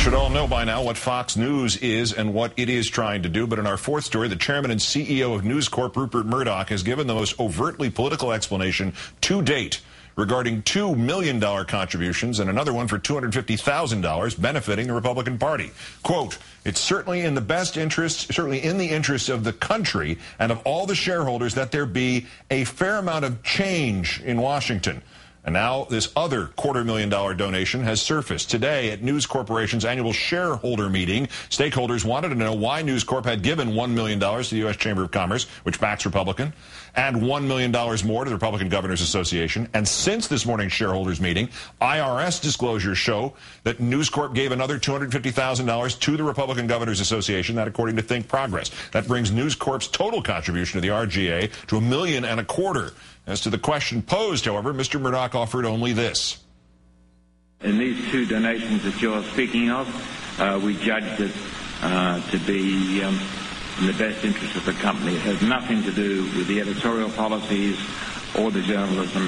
should all know by now what Fox News is and what it is trying to do. But in our fourth story, the chairman and CEO of News Corp, Rupert Murdoch, has given the most overtly political explanation to date regarding $2 million contributions and another one for $250,000 benefiting the Republican Party. Quote, "It's certainly in the best interest, certainly in the interest of the country and of all the shareholders that there be a fair amount of change in Washington." And now this other $250,000 donation has surfaced. Today at News Corporation's annual shareholder meeting, stakeholders wanted to know why News Corp had given $1 million to the U.S. Chamber of Commerce, which backs Republican, and $1 million more to the Republican Governors Association. And since this morning's shareholders meeting, IRS disclosures show that News Corp gave another $250,000 to the Republican Governors Association, that according to Think Progress. That brings News Corp's total contribution to the RGA to $1.25 million. As to the question posed, however, Mr. Murdoch offered only this. In these two donations that you're speaking of, we judged it to be in the best interest of the company. It has nothing to do with the editorial policies or the journalism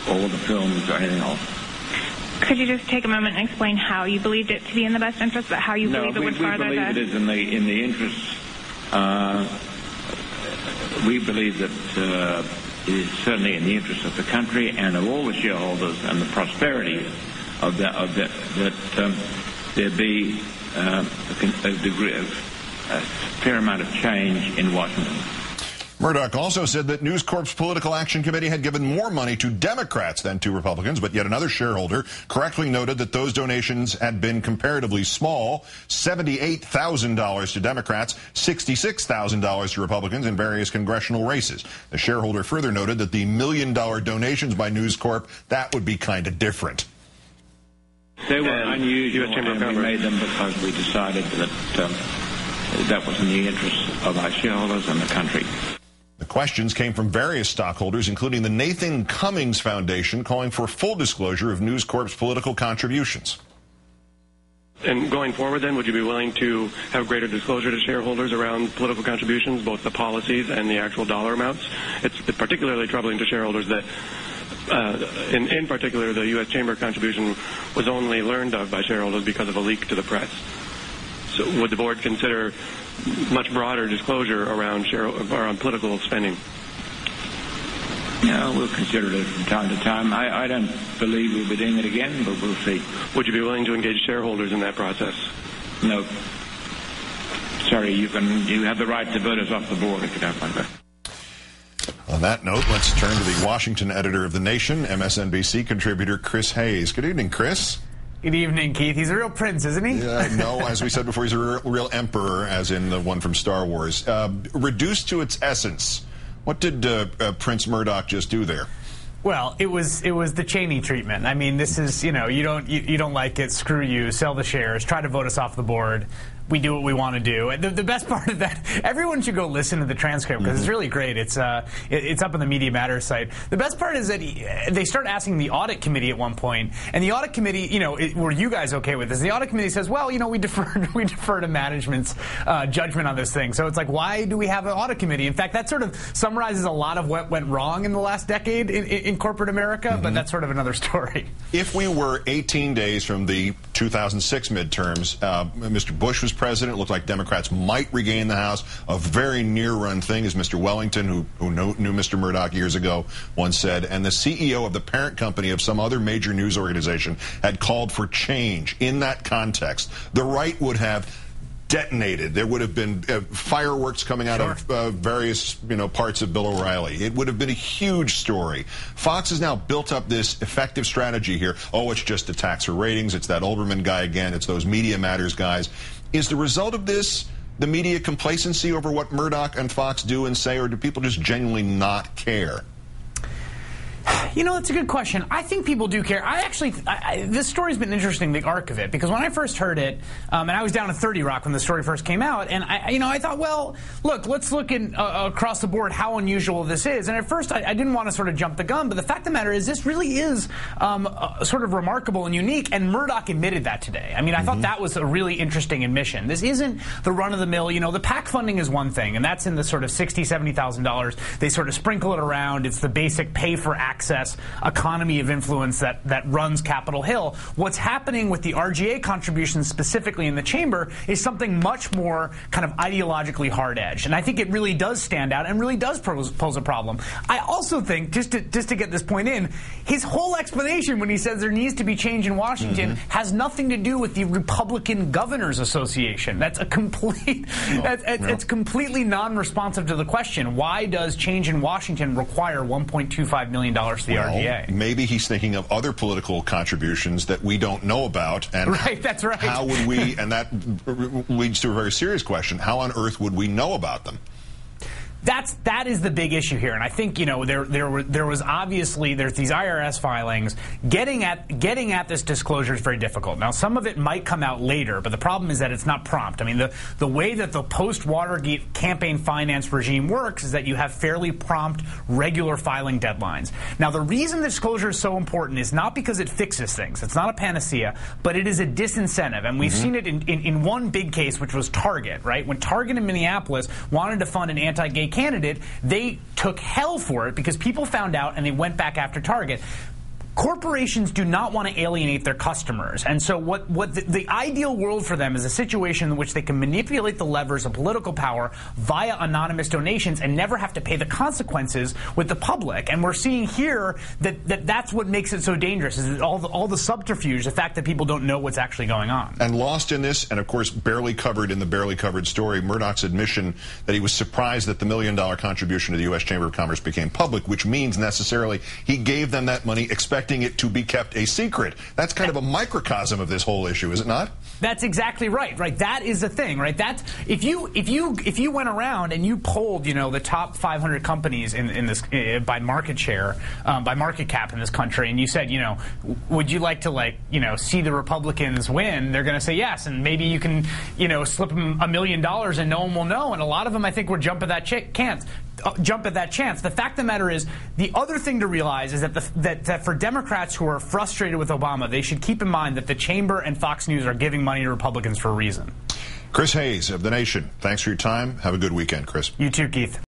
or the films or anything else. Could you just take a moment and explain how you believed it to be in the best interest, but how you believe it would further the... we believe it is in the interest... we believe that it is certainly in the interest of the country and of all the shareholders and the prosperity of that there be a degree of a fair amount of change in Washington. Murdoch also said that News Corp's Political Action Committee had given more money to Democrats than to Republicans, but yet another shareholder correctly noted that those donations had been comparatively small, $78,000 to Democrats, $66,000 to Republicans in various congressional races. The shareholder further noted that the $1 million donations by News Corp, that would be kind of different. They were unusual, and we made them because we decided that that was in the interest of our shareholders and the country. The questions came from various stockholders, including the Nathan Cummings Foundation, calling for full disclosure of News Corp's political contributions. And going forward, then, would you be willing to have greater disclosure to shareholders around political contributions, both the policies and the actual dollar amounts? It's particularly troubling to shareholders that, in particular, the U.S. Chamber contribution was only learned of by shareholders because of a leak to the press. So would the board consider much broader disclosure around political spending? Yeah, we'll consider it from time to time. I don't believe we'll be doing it again, but we'll see. Would you be willing to engage shareholders in that process? No. Sorry, you have the right to vote us off the board if you don't want that. On that note, let's turn to the Washington editor of The Nation, MSNBC contributor Chris Hayes. Good evening, Chris. Good evening, Keith. He's a real prince, isn't he? No, as we said before, he's a real emperor, as in the one from Star Wars. Reduced to its essence, what did Prince Murdoch just do there? Well, it was the Cheney treatment. I mean, this is, you don't like it, screw you, sell the shares, try to vote us off the board. We do what we want to do. The best part of that, everyone should go listen to the transcript because it's really great. It's up on the Media Matters site. The best part is that they start asking the audit committee at one point, and the audit committee, were you guys okay with this? The audit committee says, well, we defer to management's judgment on this thing. So it's like, why do we have an audit committee? In fact, that sort of summarizes a lot of what went wrong in the last decade in corporate America, but that's sort of another story. If we were 18 days from the 2006 midterms, Mr. Bush was president. It looked like Democrats might regain the House. A very near-run thing, as Mr. Wellington, who knew Mr. Murdoch years ago, once said, and the CEO of the parent company of some other major news organization had called for change. In that context, the right would have detonated. There would have been fireworks coming out of various parts of Bill O'Reilly. It would have been a huge story. Fox has now built up this effective strategy here. Oh, it's just attacks for ratings. It's that Olbermann guy again. It's those Media Matters guys. Is the result of this the media complacency over what Murdoch and Fox do and say, or do people just genuinely not care? It's a good question. I think people do care. This story's been interesting, the arc of it, because when I first heard it, and I was down at 30 Rock when the story first came out, and I thought, well, look, let's look across the board how unusual this is. And at first, I didn't want to sort of jump the gun, but the fact of the matter is, this really is sort of remarkable and unique, and Murdoch admitted that today. I mean, I thought that was a really interesting admission. This isn't the run-of-the-mill, the PAC funding is one thing, and that's in the sort of $60,000, $70,000. They sort of sprinkle it around. It's the basic pay for access excess economy of influence that runs Capitol Hill. What's happening with the RGA contributions specifically in the chamber is something much more kind of ideologically hard-edged. And I think it really does stand out and really does pose a problem. I also think, just to get this point in, his whole explanation when he says there needs to be change in Washington has nothing to do with the Republican Governors Association. That's a complete, it's completely non-responsive to the question. Why does change in Washington require $1.25 million to the RGA? Maybe he's thinking of other political contributions that we don't know about. And right, that's right. How would we, and that leads to a very serious question, how on earth would we know about them? That is the big issue here, and I think, you know, there was obviously, there's these IRS filings. Getting at this disclosure is very difficult. Now, some of it might come out later, but the problem is that it's not prompt. I mean, the way that the post-Watergate campaign finance regime works is that you have fairly prompt, regular filing deadlines. Now, the reason the disclosure is so important is not because it fixes things. It's not a panacea, but it is a disincentive, and we've seen it in one big case, which was Target, right? When Target in Minneapolis wanted to fund an anti-gay candidate, they took hell for it because people found out and they went back after Target. Corporations do not want to alienate their customers, and so what the ideal world for them is a situation in which they can manipulate the levers of political power via anonymous donations and never have to pay the consequences with the public. And we're seeing here that's what makes it so dangerous, is all the subterfuge, the fact that people don't know what's actually going on. And lost in this, and of course barely covered in the barely covered story, Murdoch's admission that he was surprised that the $1 million contribution to the U.S. Chamber of Commerce became public, which means necessarily he gave them that money expecting it to be kept a secret. That's kind of a microcosm of this whole issue, is it not? That's exactly right. Right. That is the thing. Right. That's if you went around and you polled, you know, the top 500 companies in this by market share, by market cap in this country, and you said, you know, would you like to, you know, see the Republicans win? They're going to say yes, and maybe you can, you know, slip them $1 million and no one will know. And a lot of them, I think, would jump at that chance. The fact of the matter is, the other thing to realize is that for Democrats who are frustrated with Obama, they should keep in mind that the Chamber and Fox News are giving money to Republicans for a reason. Chris Hayes of The Nation, thanks for your time. Have a good weekend, Chris. You too, Keith.